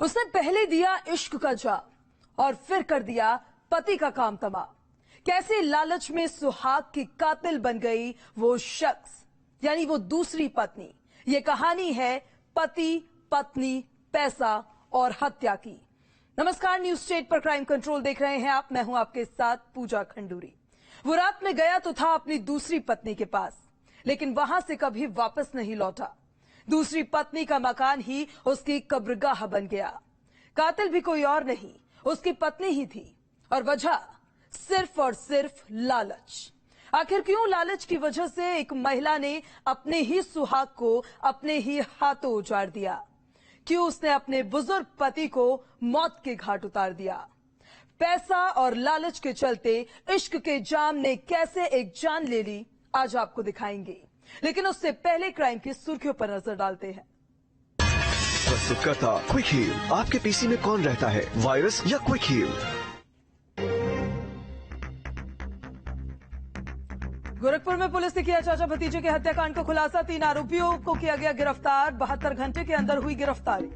उसने पहले दिया इश्क का जाम और फिर कर दिया पति का काम तमाम। कैसे लालच में सुहाग की कातिल बन गई वो शख्स, यानी वो दूसरी पत्नी। ये कहानी है पति, पत्नी, पैसा और हत्या की। नमस्कार, न्यूज स्टेट पर क्राइम कंट्रोल देख रहे हैं आप। मैं हूं आपके साथ पूजा खंडूरी। वो रात में गया तो था अपनी दूसरी पत्नी के पास, लेकिन वहां से कभी वापस नहीं लौटा। दूसरी पत्नी का मकान ही उसकी कब्रगाह बन गया। कातिल भी कोई और नहीं, उसकी पत्नी ही थी। और वजह सिर्फ और सिर्फ लालच। आखिर क्यों लालच की वजह से एक महिला ने अपने ही सुहाग को अपने ही हाथों उजाड़ दिया? क्यों उसने अपने बुजुर्ग पति को मौत के घाट उतार दिया? पैसा और लालच के चलते इश्क के जाम ने कैसे एक जान ले ली, आज आपको दिखाएंगे। लेकिन उससे पहले क्राइम की सुर्खियों पर नजर डालते हैं। प्रस्तुत करता क्विक हील। आपके पीसी में कौन रहता है, वायरस या क्विक हील? गोरखपुर में पुलिस ने किया चाचा भतीजे के हत्याकांड का खुलासा। 3 आरोपियों को किया गया गिरफ्तार। 72 घंटे के अंदर हुई गिरफ्तारी।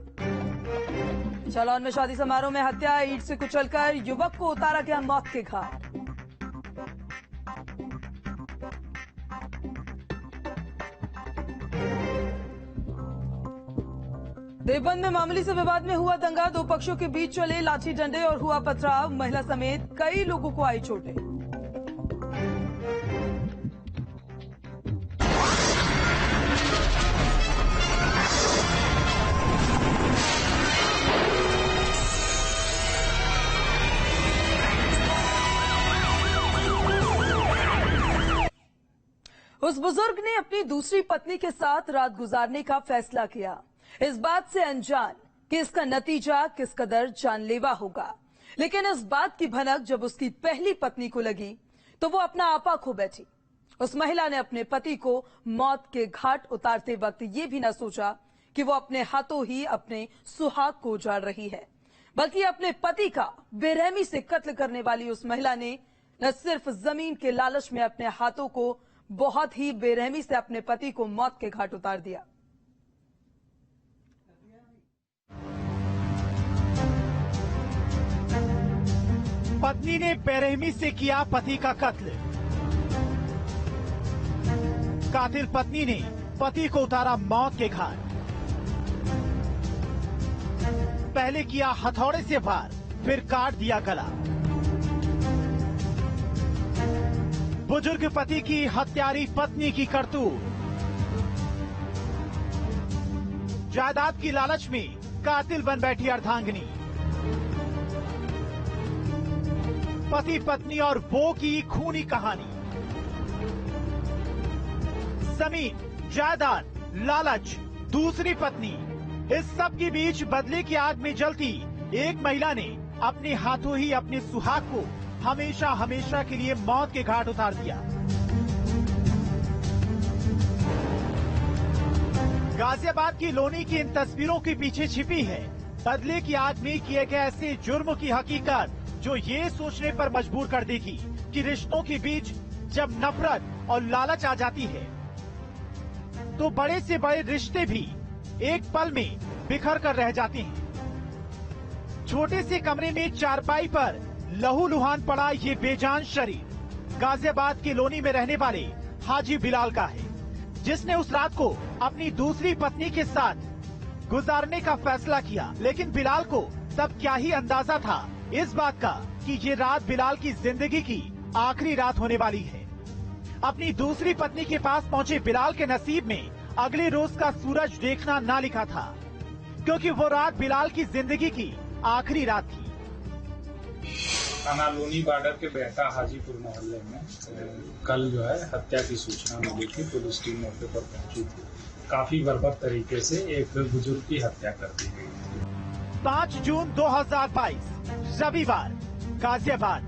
जालौन में शादी समारोह में हत्या, ईंट से कुचलकर युवक को उतारा गया मौत के घाट। देवबंद में मामूली से विवाद में हुआ दंगा। 2 पक्षों के बीच चले लाठी डंडे और हुआ पथराव। महिला समेत कई लोगों को आई चोटें। उस बुजुर्ग ने अपनी दूसरी पत्नी के साथ रात गुजारने का फैसला किया, इस बात से अनजान कि इसका नतीजा किस कदर जानलेवा होगा। लेकिन इस बात की भनक जब उसकी पहली पत्नी को लगी तो वो अपना आपा खो बैठी। उस महिला ने अपने पति को मौत के घाट उतारते वक्त ये भी न सोचा कि वो अपने हाथों ही अपने सुहाग को उजाड़ रही है, बल्कि अपने पति का बेरहमी से कत्ल करने वाली उस महिला ने न सिर्फ जमीन के लालच में अपने हाथों को बहुत ही बेरहमी से अपने पति को मौत के घाट उतार दिया। पत्नी ने बेरहमी से किया पति का कत्ल। कातिल पत्नी ने पति को उतारा मौत के घाट। पहले किया हथौड़े से वार, फिर काट दिया गला। बुजुर्ग पति की हत्यारी पत्नी की करतूत। जायदाद की लालच में कातिल बन बैठी अर्धांगिनी। पति पत्नी और वो की खूनी कहानी। जमीन, जायदाद, लालच, दूसरी पत्नी, इस सब के बीच बदले की आग में जलती एक महिला ने अपने हाथों ही अपने सुहाग को हमेशा हमेशा के लिए मौत के घाट उतार दिया। गाजियाबाद की लोनी की इन तस्वीरों के पीछे छिपी है बदले की आग में किए गए ऐसे जुर्म की हकीकत, जो ये सोचने पर मजबूर कर देगी कि रिश्तों के बीच जब नफरत और लालच आ जाती है तो बड़े से बड़े रिश्ते भी एक पल में बिखर कर रह जाते हैं। छोटे से कमरे में चारपाई पर लहूलुहान पड़ा ये बेजान शरीर गाजियाबाद के लोनी में रहने वाले हाजी बिलाल का है, जिसने उस रात को अपनी दूसरी पत्नी के साथ गुजारने का फैसला किया। लेकिन बिलाल को तब क्या ही अंदाजा था इस बात का कि ये रात बिलाल की जिंदगी की आखिरी रात होने वाली है। अपनी दूसरी पत्नी के पास पहुंचे बिलाल के नसीब में अगले रोज का सूरज देखना ना लिखा था, क्योंकि वो रात बिलाल की जिंदगी की आखिरी रात थी। थाना लोनी बॉर्डर के बेहटा हाजीपुर मोहल्ले में कल जो है हत्या की सूचना मिली थी। पुलिस टीम मौके पर पहुंची थी। काफी बर्बर तरीके से एक बुजुर्ग की हत्या कर दी गई। 5 जून 2022 रविवार, गाजियाबाद।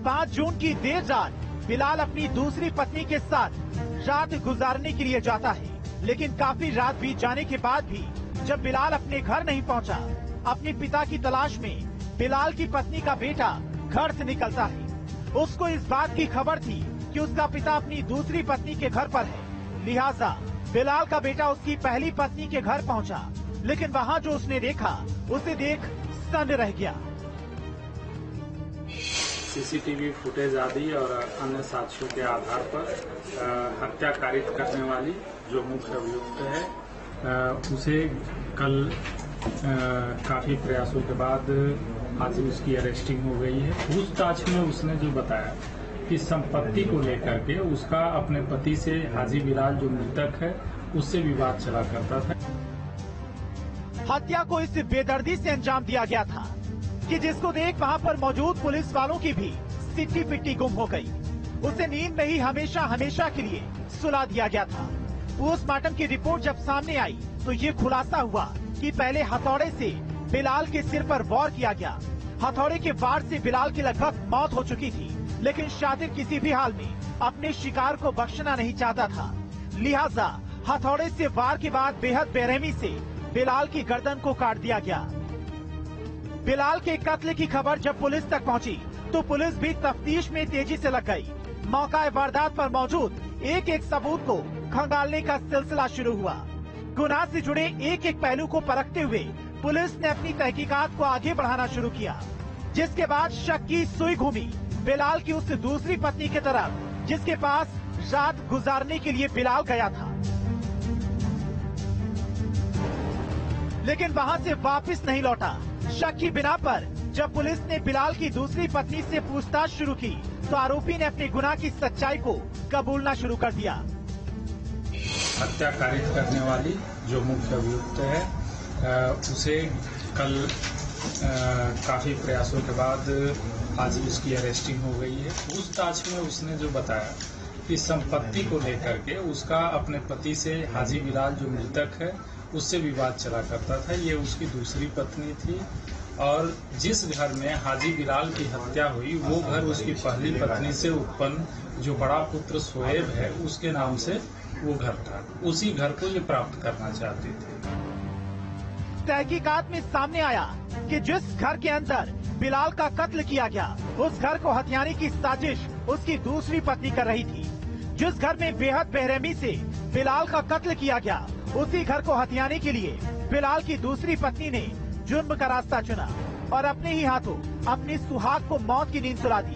5 जून की देर रात बिलाल अपनी दूसरी पत्नी के साथ रात गुजारने के लिए जाता है। लेकिन काफी रात बीत जाने के बाद भी जब बिलाल अपने घर नहीं पहुंचा, अपने पिता की तलाश में बिलाल की पत्नी का बेटा घर से निकलता है। उसको इस बात की खबर थी कि उसका पिता अपनी दूसरी पत्नी के घर पर है, लिहाजा बिलाल का बेटा उसकी पहली पत्नी के घर पहुंचा। लेकिन वहाँ जो उसने देखा उसे देख स्तब्ध रह गया। सीसीटीवी फुटेज आदि और अन्य साक्ष्यों के आधार पर हत्या कारित करने वाली जो मुख्य अभियुक्त है उसे कल काफी प्रयासों के बाद आज उसकी अरेस्टिंग हो गई है। पूछताछ में उसने जो बताया कि संपत्ति को लेकर के उसका अपने पति से हाजी बिलाल जो मृतक है उससे विवाद चला करता था। हत्या को इस बेदर्दी से अंजाम दिया गया था कि जिसको देख वहाँ पर मौजूद पुलिस वालों की भी सिट्टी पिट्टी गुम हो गई। उसे नींद में ही हमेशा हमेशा के लिए सुला दिया गया था। पोस्टमार्टम की रिपोर्ट जब सामने आई तो ये खुलासा हुआ कि पहले हथौड़े से बिलाल के सिर पर वार किया गया। हथौड़े के वार से बिलाल की लगभग मौत हो चुकी थी, लेकिन शातिर किसी भी हाल में अपने शिकार को बख्शना नहीं चाहता था। लिहाजा हथौड़े से वार के बाद बेहद बेरहमी से बिलाल की गर्दन को काट दिया गया। बिलाल के कत्ल की खबर जब पुलिस तक पहुंची तो पुलिस भी तफ्तीश में तेजी से लग गई। मौका वारदात पर मौजूद एक एक सबूत को खंगालने का सिलसिला शुरू हुआ। गुनाह से जुड़े एक एक पहलू को परखते हुए पुलिस ने अपनी तहकीकात को आगे बढ़ाना शुरू किया, जिसके बाद शक की सुई घूमी बिलाल की उस दूसरी पत्नी की तरफ, जिसके पास रात गुजारने के लिए बिलाल गया था, लेकिन वहां से वापस नहीं लौटा। शक की बिना पर जब पुलिस ने बिलाल की दूसरी पत्नी से पूछताछ शुरू की तो आरोपी ने अपने गुनाह की सच्चाई को कबूलना शुरू कर दिया। हत्या कारित करने वाली जो मुख्य अभियुक्त है उसे कल काफी प्रयासों के बाद आज उसकी अरेस्टिंग हो गई है। पूछताछ में उसने जो बताया कि संपत्ति को लेकर के उसका अपने पति से हाजी बिलाल जो मृतक है उससे विवाद चला करता था। ये उसकी दूसरी पत्नी थी और जिस घर में हाजी बिलाल की हत्या हुई वो घर उसकी पहली पत्नी से उत्पन्न जो बड़ा पुत्र शोएब है उसके नाम से वो घर था। उसी घर को ये प्राप्त करना चाहते थे। तहकीकात में सामने आया कि जिस घर के अंदर बिलाल का कत्ल किया गया उस घर को हथियाने की साजिश उसकी दूसरी पत्नी कर रही थी। जिस घर में बेहद बेरहमी से बिलाल का कत्ल किया गया उसी घर को हथियाने के लिए बिलाल की दूसरी पत्नी ने जुर्म का रास्ता चुना और अपने ही हाथों अपनी सुहाग को मौत की नींद सुला दी।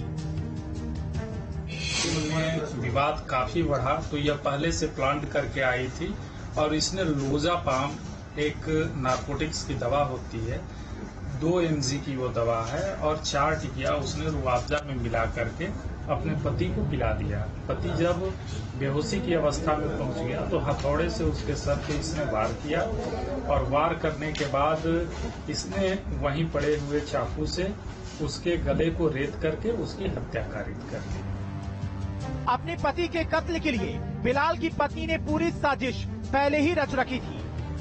उनमें विवाद काफी बढ़ा तो यह पहले से प्लान करके आई थी और इसने लोजापाम एक नार्कोटिक्स की दवा होती है, 2 mg की वो दवा है और 4 टिकिया उसने रुआवजा में मिला करके अपने पति को पिला दिया। पति जब बेहोशी की अवस्था में पहुंच गया तो हथौड़े से उसके सर पे इसने वार किया और वार करने के बाद इसने वहीं पड़े हुए चाकू से उसके गले को रेत करके उसकी हत्या कारित कर दी। अपने पति के कत्ल के लिए बिलाल की पत्नी ने पूरी साजिश पहले ही रच रखी थी।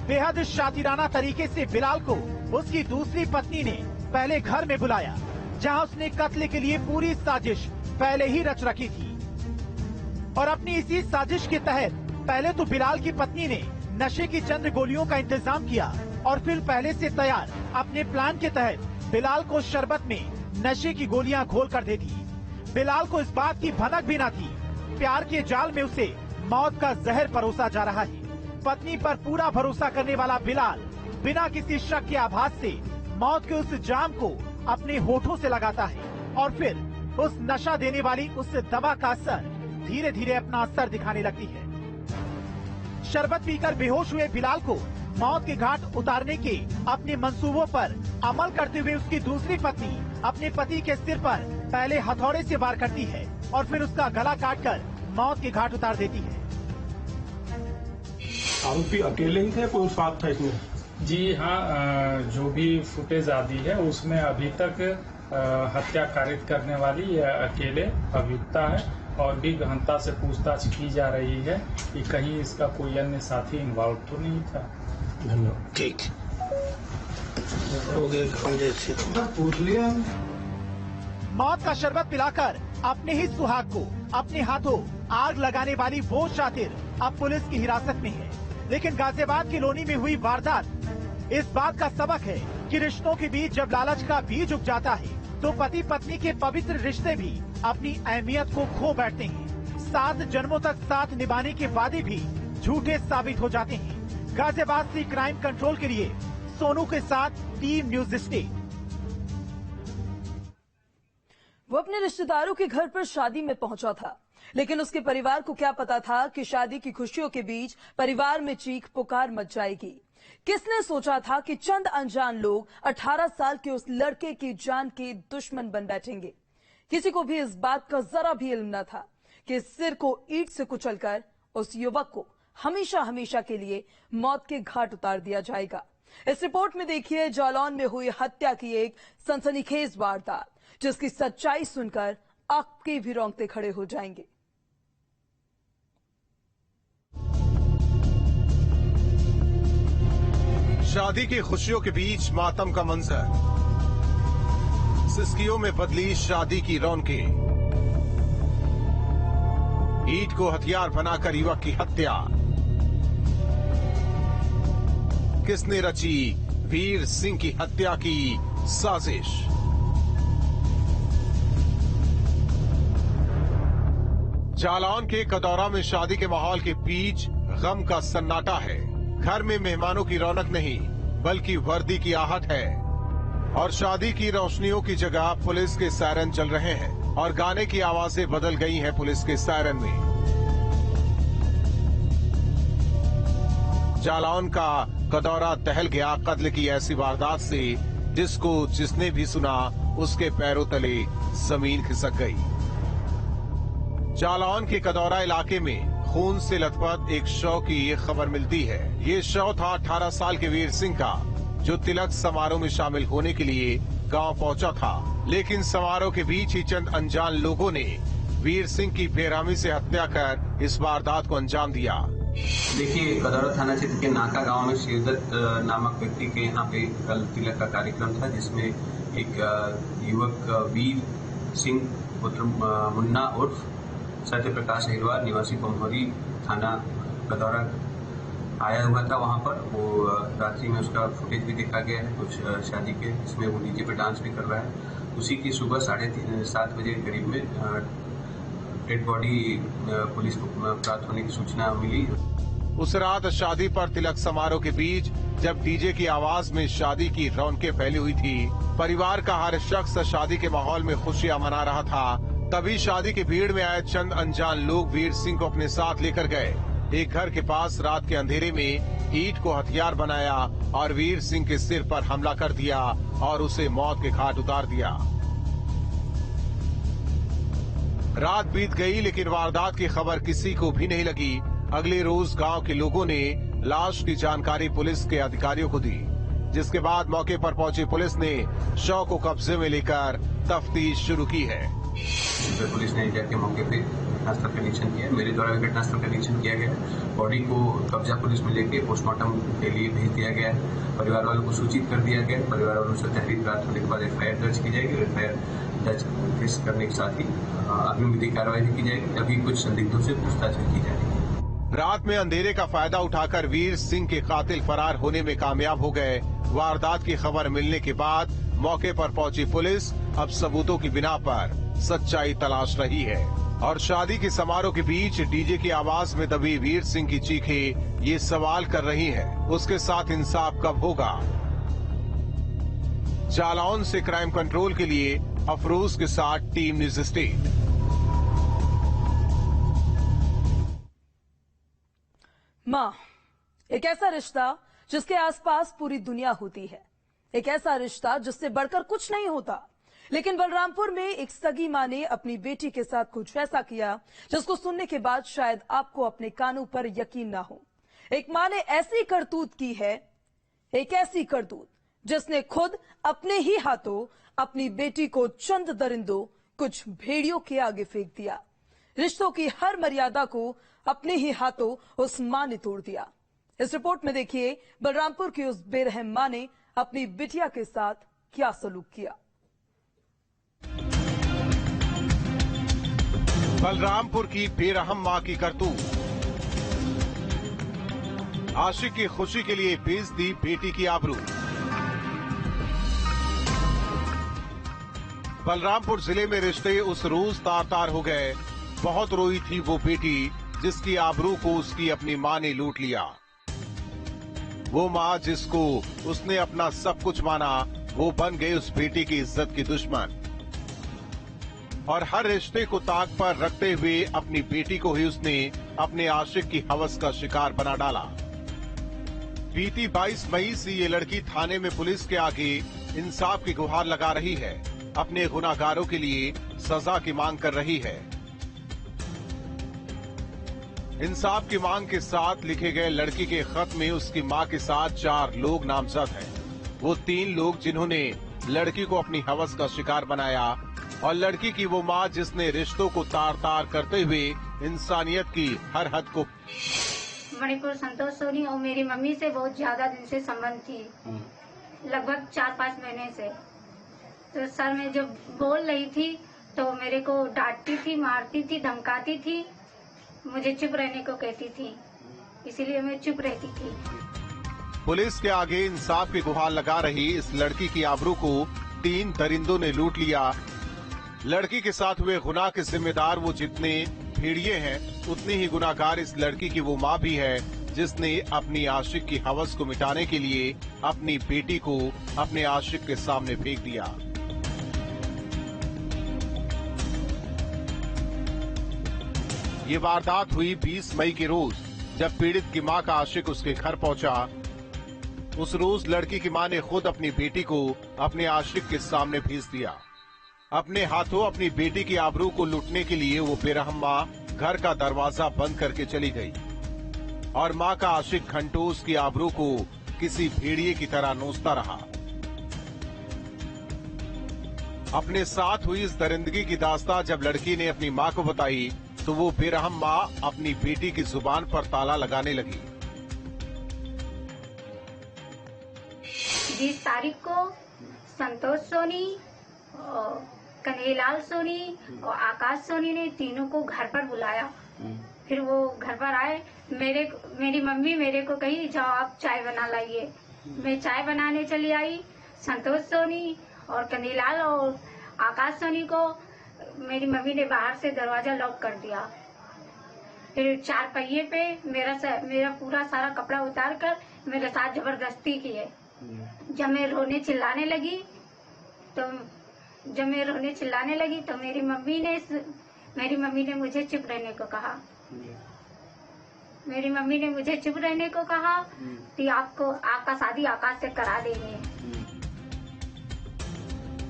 बेहद शातिराना तरीके से बिलाल को उसकी दूसरी पत्नी ने पहले घर में बुलाया, जहां उसने कत्ल के लिए पूरी साजिश पहले ही रच रखी थी। और अपनी इसी साजिश के तहत पहले तो बिलाल की पत्नी ने नशे की चंद गोलियों का इंतजाम किया और फिर पहले से तैयार अपने प्लान के तहत बिलाल को शरबत में नशे की गोलियां घोल कर दे दी। बिलाल को इस बात की भनक भी न थी, प्यार के जाल में उसे मौत का जहर परोसा जा रहा है। पत्नी पर पूरा भरोसा करने वाला बिलाल बिना किसी शक के आभास से मौत के उस जाम को अपने होठों से लगाता है और फिर उस नशा देने वाली उस दवा का असर धीरे धीरे अपना असर दिखाने लगती है। शरबत पीकर बेहोश हुए बिलाल को मौत के घाट उतारने के अपने मंसूबों पर अमल करते हुए उसकी दूसरी पत्नी अपने पति के सिर पर पहले हथौड़े से वार करती है और फिर उसका गला काटकर मौत के घाट उतार देती है। आरोपी अकेले ही थे, कोई साथ था इसमें? जी हाँ, जो भी फुटेज आदि है उसमें अभी तक हत्या कारित करने वाली यह अकेले अभियुक्ता है और भी गहनता से पूछताछ की जा रही है कि कहीं इसका कोई अन्य साथी इन्वॉल्व तो नहीं था। धन्यवाद। ठीक हो गया, पूछ लिया। मौत का शरबत पिलाकर अपने ही सुहाग को अपने हाथों आग लगाने वाली वो शातिर अब पुलिस की हिरासत में है। लेकिन गाजियाबाद की लोनी में हुई वारदात इस बात का सबक है कि रिश्तों के बीच जब लालच का बीज उग जाता है तो पति पत्नी के पवित्र रिश्ते भी अपनी अहमियत को खो बैठते हैं। 7 जन्मों तक साथ निभाने के वादे भी झूठे साबित हो जाते हैं। गाजियाबाद से क्राइम कंट्रोल के लिए सोनू के साथ टीम न्यूज स्टेट। वो अपने रिश्तेदारों के घर पर शादी में पहुंचा था, लेकिन उसके परिवार को क्या पता था कि शादी की खुशियों के बीच परिवार में चीख पुकार मच जाएगी। किसने सोचा था कि चंद अनजान लोग 18 साल के उस लड़के की जान के दुश्मन बन बैठेंगे। किसी को भी इस बात का जरा भी इल्म न था कि सिर को ईंट से कुचलकर उस युवक को हमेशा हमेशा के लिए मौत के घाट उतार दिया जाएगा। इस रिपोर्ट में देखिए जालौन में हुई हत्या की एक सनसनीखेज वारदात, जिसकी सच्चाई सुनकर आपके भी रोंगटे खड़े हो जाएंगे। शादी की खुशियों के बीच मातम का मंजर, सिस्कियों में बदली शादी की रौनकें, ईंट को हथियार बनाकर युवक की हत्या। किसने रची वीर सिंह की हत्या की साजिश? जालौन के कदौरा में शादी के माहौल के बीच गम का सन्नाटा है। घर में मेहमानों की रौनक नहीं, बल्कि वर्दी की आहट है। और शादी की रोशनियों की जगह पुलिस के सायरन चल रहे हैं और गाने की आवाजें बदल गई हैं पुलिस के सायरन में। जालौन का कदौरा दहल गया कत्ल की ऐसी वारदात से, जिसको जिसने भी सुना उसके पैरों तले जमीन खिसक गई। जालौन के कदौरा इलाके में खून से लथपथ एक शव की ये खबर मिलती है। ये शव था 18 साल के वीर सिंह का, जो तिलक समारोह में शामिल होने के लिए गांव पहुंचा था। लेकिन समारोह के बीच ही चंद अनजान लोगों ने वीर सिंह की बेरहमी से हत्या कर इस वारदात को अंजाम दिया। देखिए, कदौरा थाना क्षेत्र के नाका गांव में शिवदत्त नामक व्यक्ति के यहाँ पे कल तिलक का कार्यक्रम था, जिसमें एक युवक वीर सिंह पुत्र मुन्ना उर्फ सत्य प्रकाश अहिरवार निवासी पंभोरी थाना कदौरा आया हुआ था। वहां पर वो रात्रि में उसका फुटेज भी देखा गया है कुछ शादी के, इसमें वो डीजे पे डांस भी कर रहा है। उसी की सुबह 7:30 बजे करीब में डेड बॉडी पुलिस को प्राप्त होने की सूचना मिली। उस रात शादी पर तिलक समारोह के बीच जब डीजे की आवाज में शादी की रौनकें फैली हुई थी, परिवार का हर शख्स शादी के माहौल में खुशियां मना रहा था, तभी शादी की भीड़ में आए चंद अनजान लोग वीर सिंह को अपने साथ लेकर गए। एक घर के पास रात के अंधेरे में ईंट को हथियार बनाया और वीर सिंह के सिर पर हमला कर दिया और उसे मौत के घाट उतार दिया। रात बीत गई, लेकिन वारदात की खबर किसी को भी नहीं लगी। अगले रोज गांव के लोगों ने लाश की जानकारी पुलिस के अधिकारियों को दी, जिसके बाद मौके पर पहुंची पुलिस ने शव को कब्जे में लेकर तफ्तीश शुरू की है। पुलिस ने जाके मौके पे घटनास्थल का निरीक्षण किया। मेरे द्वारा भी घटनास्थल का निरीक्षण किया गया। बॉडी को कब्जा पुलिस में लेके पोस्टमार्टम के लिए भेज दिया गया है। परिवार वालों को सूचित कर दिया गया। परिवार वालों से तहरीर प्राप्त होने के बाद FIR दर्ज की जाएगी। FIR दर्ज करने के साथ ही अग्रिम विधिक कार्रवाई की जाएगी। अभी कुछ संदिग्धों से पूछताछ की जाएगी। रात में अंधेरे का फायदा उठाकर वीर सिंह के कातिल फरार होने में कामयाब हो गए। वारदात की खबर मिलने के बाद मौके पर पहुंची पुलिस अब सबूतों की बिना पर सच्चाई तलाश रही है। और शादी के समारोह के बीच डीजे की आवाज में दबी वीर सिंह की चीखें ये सवाल कर रही हैं, उसके साथ इंसाफ कब होगा? जालौन से क्राइम कंट्रोल के लिए अफरोज के साथ टीम न्यूज स्टेट। मां, एक ऐसा रिश्ता जिसके आसपास पूरी दुनिया होती है, एक ऐसा रिश्ता जिससे बढ़कर कुछ नहीं होता। लेकिन बलरामपुर में एक सगी मां ने अपनी बेटी के साथ कुछ ऐसा किया जिसको सुनने के बाद शायद आपको अपने कानों पर यकीन ना हो। एक मां ने ऐसी करतूत की है, एक ऐसी करतूत जिसने खुद अपने ही हाथों अपनी बेटी को चंद दरिंदों, कुछ भेड़ियों के आगे फेंक दिया। रिश्तों की हर मर्यादा को अपने ही हाथों उस मां ने तोड़ दिया। इस रिपोर्ट में देखिए बलरामपुर की उस बेरहम मां ने अपनी बिटिया के साथ क्या सलूक किया। बलरामपुर की बेरहम मां की करतूत। आशिक की खुशी के लिए बेच दी बेटी की आबरू। बलरामपुर जिले में रिश्ते उस रोज तार तार हो गए। बहुत रोई थी वो बेटी जिसकी आबरू को उसकी अपनी मां ने लूट लिया। वो माँ जिसको उसने अपना सब कुछ माना, वो बन गई उस बेटी की इज्जत की दुश्मन। और हर रिश्ते को ताक पर रखते हुए अपनी बेटी को ही उसने अपने आशिक की हवस का शिकार बना डाला। बीती 22 मई से ये लड़की थाने में पुलिस के आगे इंसाफ की गुहार लगा रही है, अपने गुनाहगारों के लिए सजा की मांग कर रही है। इंसाफ की मांग के साथ लिखे गए लड़की के खत में उसकी मां के साथ 4 लोग नामजद हैं। वो 3 लोग जिन्होंने लड़की को अपनी हवस का शिकार बनाया, और लड़की की वो मां जिसने रिश्तों को तार तार करते हुए इंसानियत की हर हद को। मणिपुर संतोष सोनी और मेरी मम्मी से बहुत ज्यादा दिन से संबंध थी, लगभग 4-5 महीने से। तो सर मैं जब बोल रही थी तो मेरे को डांटती थी, मारती थी, धमकाती थी, मुझे चुप रहने को कहती थी, इसीलिए मैं चुप रहती थी। पुलिस के आगे इंसाफ की गुहार लगा रही इस लड़की की आबरू को 3 दरिंदों ने लूट लिया। लड़की के साथ हुए गुनाह के जिम्मेदार वो जितने भेड़िए हैं, उतनी ही गुनाहगार इस लड़की की वो माँ भी है, जिसने अपनी आशिक की हवस को मिटाने के लिए अपनी बेटी को अपने आशिक के सामने फेंक दिया। ये वारदात हुई 20 मई के रोज, जब पीड़ित की मां का आशिक उसके घर पहुंचा। उस रोज लड़की की मां ने खुद अपनी बेटी को अपने आशिक के सामने भेज दिया। अपने हाथों अपनी बेटी की आबरू को लूटने के लिए वो बेरहम मां घर का दरवाजा बंद करके चली गई, और मां का आशिक घंटों उसकी आबरू को किसी भेड़िए की तरह नोचता रहा। अपने साथ हुई इस दरिंदगी की दास्तां जब लड़की ने अपनी मां को बताई, तो वो बेरहम मां अपनी बेटी की जुबान पर ताला लगाने लगी। 20 तारीख को संतोष सोनी, कन्हैयालाल सोनी और आकाश सोनी ने तीनों को घर पर बुलाया। फिर वो घर पर आए, मेरी मम्मी मेरे को कही जाओ आप चाय बना लाइए। मैं चाय बनाने चली आई। संतोष सोनी और कन्हैयालाल और आकाश सोनी को मेरी मम्मी ने बाहर से दरवाजा लॉक कर दिया। फिर 4 पहिए पे मेरा पूरा सारा कपड़ा उतार कर मेरे साथ जबरदस्ती किए। जब मैं रोने चिल्लाने लगी तो मेरी मम्मी ने मुझे चुप रहने को कहा। मेरी मम्मी ने मुझे चुप रहने को कहा कि आपका शादी आकाश से करा देंगे।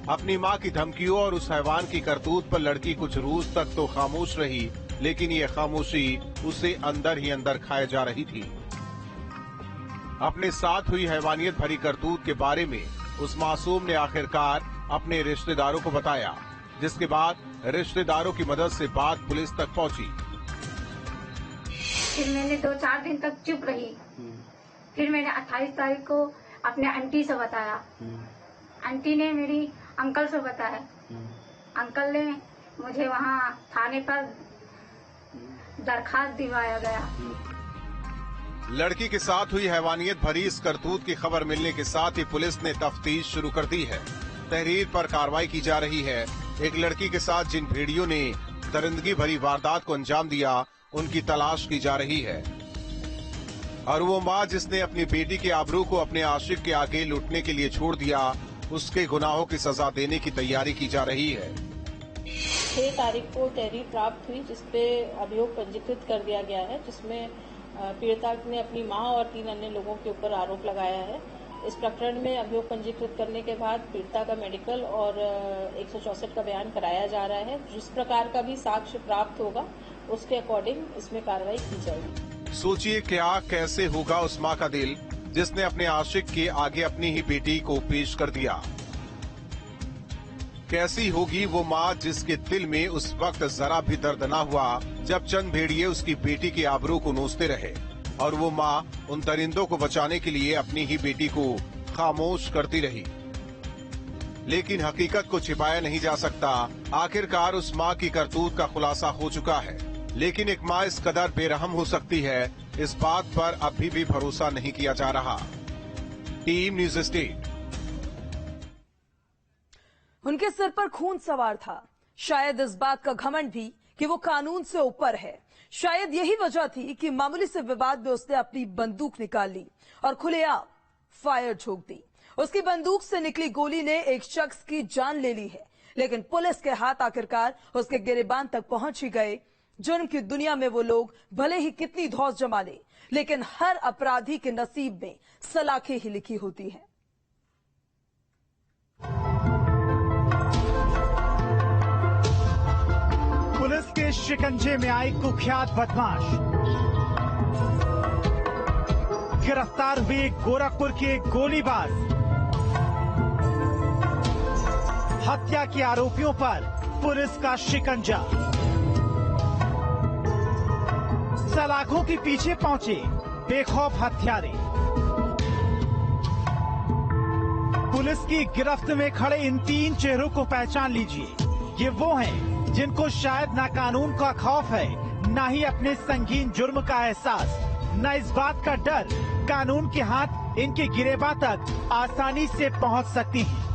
अपनी मां की धमकियों और उस हैवान की करतूत पर लड़की कुछ रोज तक तो खामोश रही, लेकिन ये खामोशी उसे अंदर ही अंदर खाए जा रही थी। अपने साथ हुई हैवानियत भरी करतूत के बारे में उस मासूम ने आखिरकार अपने रिश्तेदारों को बताया, जिसके बाद रिश्तेदारों की मदद से बात पुलिस तक पहुंची। फिर मैंने 2-4 दिन तक चुप रही। फिर मैंने 28 तारीख को अपने आंटी से बताया। आंटी ने मेरी अंकल से बताया। अंकल ने मुझे वहाँ थाने पर दरखास्त दिलवाया गया। लड़की के साथ हुई हैवानियत भरी इस करतूत की खबर मिलने के साथ ही पुलिस ने तफ्तीश शुरू कर दी है। तहरीर पर कार्रवाई की जा रही है। एक लड़की के साथ जिन भेड़ियों ने दरिंदगी भरी वारदात को अंजाम दिया, उनकी तलाश की जा रही है। और वो माँ जिसने अपनी बेटी के आबरू को अपने आशिक के आगे लूटने के लिए छोड़ दिया, उसके गुनाहों की सजा देने की तैयारी की जा रही है। 6 तारीख को तहरीर प्राप्त हुई, जिसपे अभियोग पंजीकृत कर दिया गया है, जिसमें पीड़िता ने अपनी मां और 3 अन्य लोगों के ऊपर आरोप लगाया है। इस प्रकरण में अभियोग पंजीकृत करने के बाद पीड़िता का मेडिकल और 164 का बयान कराया जा रहा है। जिस प्रकार का भी साक्ष्य प्राप्त होगा, उसके अकॉर्डिंग इसमें कार्रवाई की जाएगी। सोचिए क्या कैसे होगा उस माँ का दिल जिसने अपने आशिक के आगे अपनी ही बेटी को पेश कर दिया। कैसी होगी वो माँ जिसके दिल में उस वक्त जरा भी दर्द न हुआ जब चंद भेड़िए उसकी बेटी की आबरू को नोचते रहे, और वो माँ उन दरिंदों को बचाने के लिए अपनी ही बेटी को खामोश करती रही। लेकिन हकीकत को छिपाया नहीं जा सकता। आखिरकार उस माँ की करतूत का खुलासा हो चुका है। लेकिन एक माँ इस कदर बेरहम हो सकती है, इस बात पर अभी भी भरोसा नहीं किया जा रहा। Team news state. उनके सिर पर खून सवार था, शायद इस बात का घमंड भी कि वो कानून से ऊपर है। शायद यही वजह थी कि मामूली से विवाद में उसने अपनी बंदूक निकाल ली और खुलेआम फायर ठोक दी। उसकी बंदूक से निकली गोली ने एक शख्स की जान ले ली है, लेकिन पुलिस के हाथ आखिरकार उसके गिरेबान तक पहुंच ही गए। जुर्म की दुनिया में वो लोग भले ही कितनी धौंस जमा ले, लेकिन हर अपराधी के नसीब में सलाखें ही लिखी होती हैं। पुलिस के शिकंजे में आए कुख्यात बदमाश गिरफ्तार हुए गोरखपुर के गोलीबाज। हत्या के आरोपियों पर पुलिस का शिकंजा। सलाखों के पीछे पहुंचे बेखौफ हत्यारे। पुलिस की गिरफ्त में खड़े इन 3 चेहरों को पहचान लीजिए। ये वो हैं जिनको शायद ना कानून का खौफ है, ना ही अपने संगीन जुर्म का एहसास, न इस बात का डर कानून के हाथ इनके गिरेबान तक आसानी से पहुंच सकती हैं।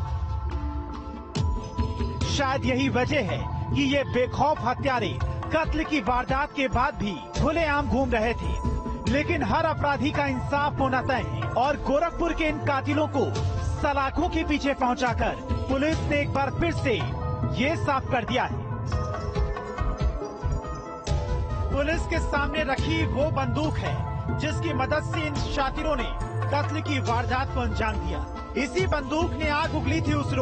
शायद यही वजह है कि ये बेखौफ हत्यारे कत्ल की वारदात के बाद भी खुलेआम घूम रहे थे। लेकिन हर अपराधी का इंसाफ होना तय है और गोरखपुर के इन कातिलों को सलाखों के पीछे पहुंचाकर पुलिस ने एक बार फिर से ये साफ कर दिया है। पुलिस के सामने रखी वो बंदूक है जिसकी मदद से इन शातिरों ने कत्ल की वारदात को अंजाम दिया। इसी बंदूक ने आग उगली थी उस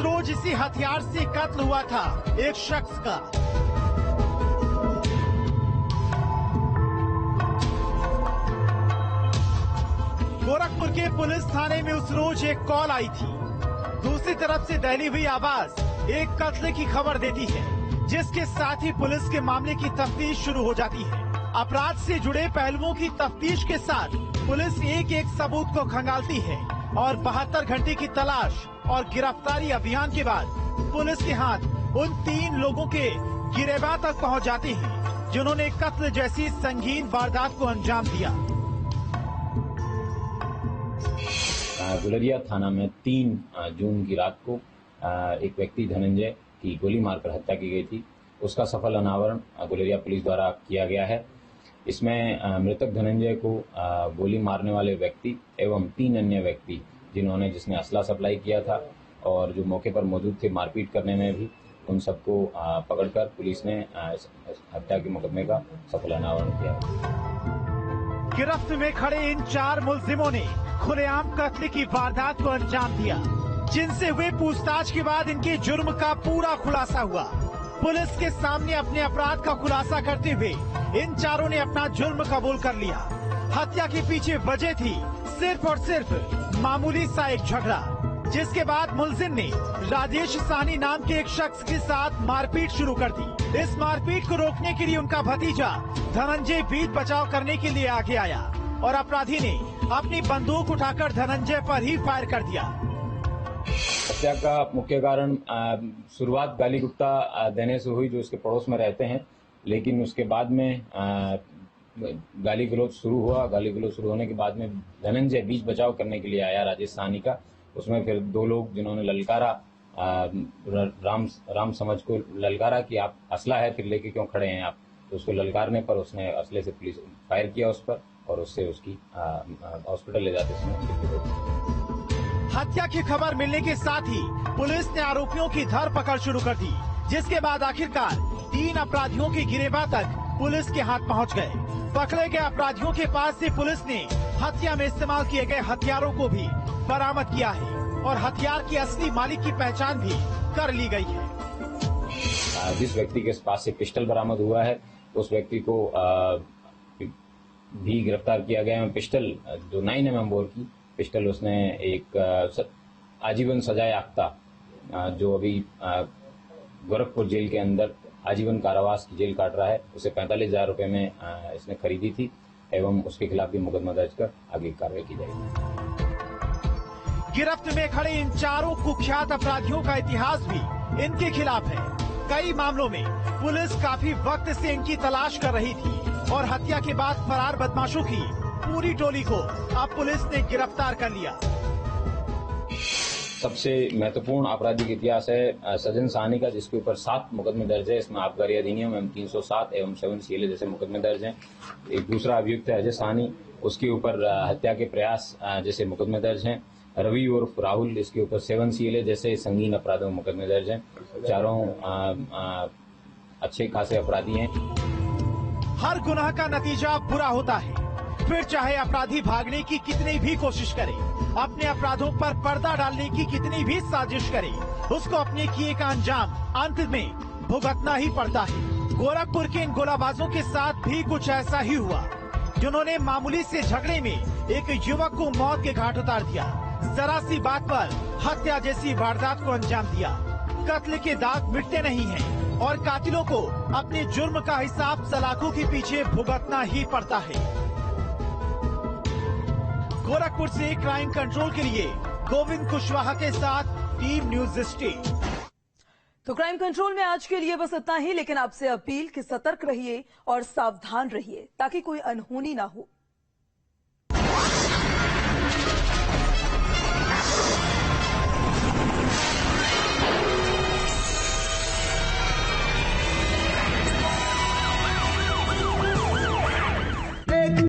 रोज इसी हथियार से कत्ल हुआ था एक शख्स का। गोरखपुर के पुलिस थाने में उस रोज एक कॉल आई थी। दूसरी तरफ से दहली हुई आवाज एक कत्ल की खबर देती है, जिसके साथ ही पुलिस के मामले की तफ्तीश शुरू हो जाती है। अपराध से जुड़े पहलुओं की तफ्तीश के साथ पुलिस एक एक सबूत को खंगालती है और 72 घंटे की तलाश और गिरफ्तारी अभियान के बाद पुलिस के हाथ उन 3 लोगों के गिरेबान तक पहुंच जाते हैं जिन्होंने कत्ल जैसी संगीन वारदात को अंजाम दिया। गुलरिया थाना में 3 जून की रात को एक व्यक्ति धनंजय की गोली मारकर हत्या की गई थी। उसका सफल अनावरण गुलरिया पुलिस द्वारा किया गया है। इसमें मृतक धनंजय को गोली मारने वाले व्यक्ति एवं 3 अन्य व्यक्ति जिसने असला सप्लाई किया था और जो मौके पर मौजूद थे मारपीट करने में भी, उन सबको पकड़कर पुलिस ने हत्या के मुकदमे का सफल अनावरण किया। गिरफ्त में खड़े इन 4 मुलजिमों ने खुलेआम कत्ल की वारदात को अंजाम दिया, जिनसे हुए पूछताछ के बाद इनके जुर्म का पूरा खुलासा हुआ। पुलिस के सामने अपने अपराध का खुलासा करते हुए इन 4 ने अपना जुर्म कबूल कर लिया। हत्या के पीछे वजह थी सिर्फ और सिर्फ मामूली सा एक झगड़ा, जिसके बाद मुलजिम ने राजेश साहनी नाम के एक शख्स के साथ मारपीट शुरू कर दी। इस मारपीट को रोकने के लिए उनका भतीजा धनंजय बीच बचाव करने के लिए आगे आया और अपराधी ने अपनी बंदूक उठाकर धनंजय पर ही फायर कर दिया। हत्या का मुख्य कारण शुरुआत गाली गुप्ता देने से हुई, जो उसके पड़ोस में रहते हैं, लेकिन उसके बाद में गाली गलौज शुरू हुआ। गाली गलौज शुरू होने के बाद में धनंजय बीच बचाव करने के लिए आया राजेश साहनी का। उसमें फिर 2 लोग जिन्होंने ललकारा, राम समझ को ललकारा कि आप असला है फिर लेके क्यों खड़े हैं आप, तो उसको ललकारने पर उसने असले से पुलिस फायर किया उस पर और उससे उसकी हॉस्पिटल ले जाते समय। हत्या की खबर मिलने के साथ ही पुलिस ने आरोपियों की धरपकड़ शुरू कर दी, जिसके बाद आखिरकार 3 अपराधियों के गिरेबान तक पुलिस के हाथ पहुंच गए। पकड़े गए अपराधियों के पास से पुलिस ने हत्या में इस्तेमाल किए गए हथियारों को भी बरामद किया है और हथियार के असली मालिक की पहचान भी कर ली गई है। जिस व्यक्ति के पास से पिस्टल बरामद हुआ है, उस व्यक्ति को भी गिरफ्तार किया गया है। पिस्टल जो 9mm बोर की पिस्टल, उसने एक आजीवन सजा याफ्ता जो अभी गोरखपुर जेल के अंदर आजीवन कारावास की जेल काट रहा है, उसे 45,000 रुपए में इसने खरीदी थी एवं उसके खिलाफ भी मुकदमा दर्ज कर आगे कार्रवाई की जाएगी। गिरफ्त में खड़े इन 4 कुख्यात अपराधियों का इतिहास भी इनके खिलाफ है। कई मामलों में पुलिस काफी वक्त से इनकी तलाश कर रही थी और हत्या के बाद फरार बदमाशों की पूरी टोली को अब पुलिस ने गिरफ्तार कर लिया। सबसे महत्वपूर्ण आपराधिक इतिहास है सजन साहनी का, जिसके ऊपर 7 मुकदमे दर्ज है। इसमें आबकारी अधिनियम एवं 307 एवं 7 CLA जैसे मुकदमे दर्ज हैं। एक दूसरा अभियुक्त है अजय साहनी, उसके ऊपर हत्या के प्रयास जैसे मुकदमे दर्ज हैं। रवि उर्फ राहुल, इसके ऊपर 7 CLA जैसे संगीन अपराधों में मुकदमे दर्ज हैं। चारों अच्छे खासे अपराधी हैं। हर गुनाह का नतीजा बुरा होता है, फिर चाहे अपराधी भागने की कितनी भी कोशिश करे, अपने अपराधों पर पर्दा डालने की कितनी भी साजिश करे, उसको अपने किए का अंजाम अंत में भुगतना ही पड़ता है। गोरखपुर के इन गोलाबाजों के साथ भी कुछ ऐसा ही हुआ, जिन्होंने मामूली से झगड़े में एक युवक को मौत के घाट उतार दिया। जरा सी बात पर हत्या जैसी वारदात को अंजाम दिया। कत्ल के दाग मिटते नहीं हैं और कातिलों को अपने जुर्म का हिसाब सलाखों के पीछे भुगतना ही पड़ता है। गोरखपुर से क्राइम कंट्रोल के लिए गोविंद कुशवाहा के साथ टीम न्यूज स्टेट। तो क्राइम कंट्रोल में आज के लिए बस इतना ही, लेकिन आपसे अपील कि सतर्क रहिए और सावधान रहिए ताकि कोई अनहोनी ना हो।